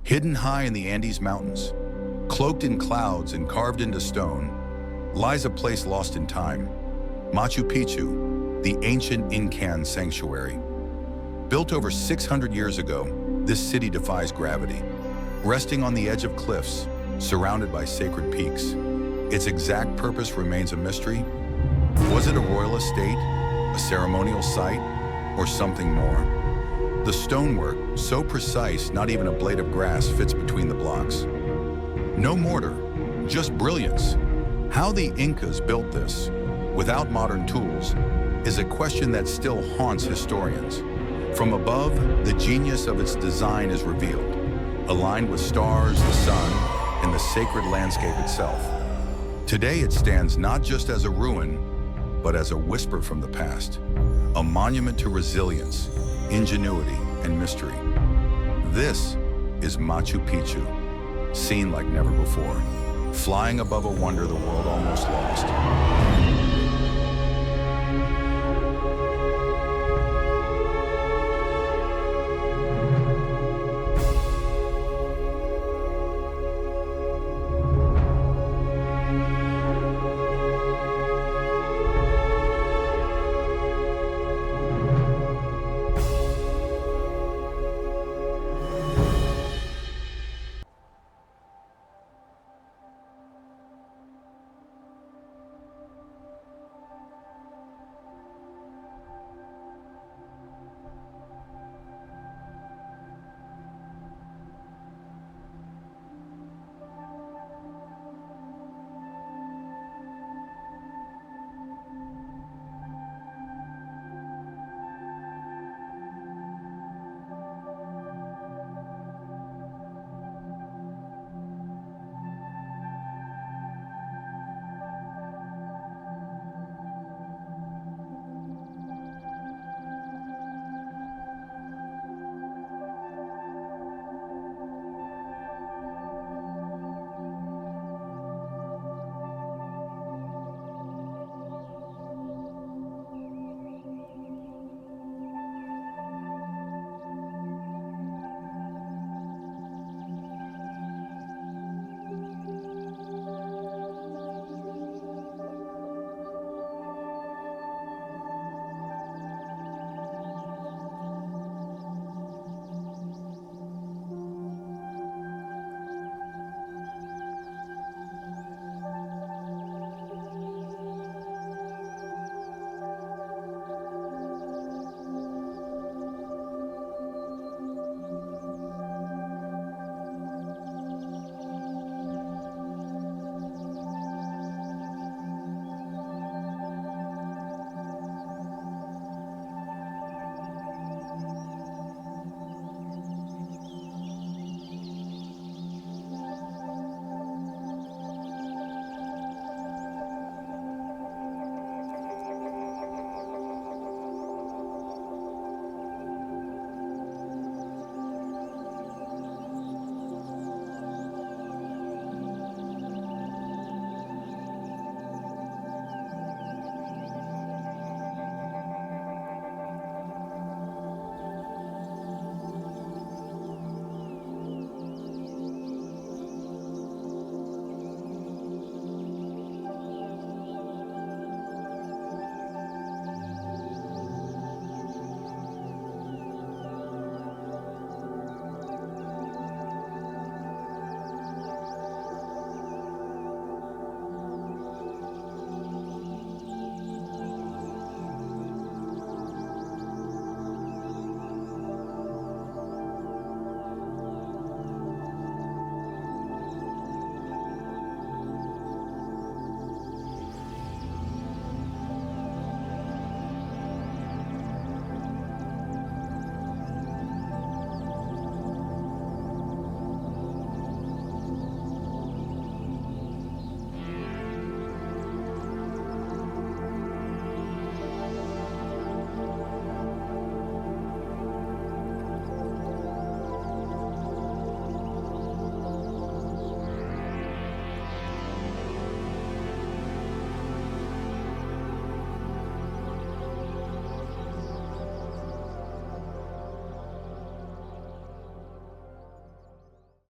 Hidden high in the Andes Mountains, cloaked in clouds and carved into stone, lies a place lost in time, Machu Picchu, the ancient Incan sanctuary. Built over 600 years ago, this city defies gravity, resting on the edge of cliffs, surrounded by sacred peaks. Its exact purpose remains a mystery. Was it a royal estate, a ceremonial site, or something more? The stonework, so precise not even a blade of grass fits between the blocks. No mortar, just brilliance. How the Incas built this, without modern tools, is a question that still haunts historians. From above, the genius of its design is revealed, aligned with stars, the sun, and the sacred landscape itself. Today it stands not just as a ruin, but as a whisper from the past, a monument to resilience, ingenuity, and mystery. This is Machu Picchu, seen like never before, flying above a wonder the world almost lost.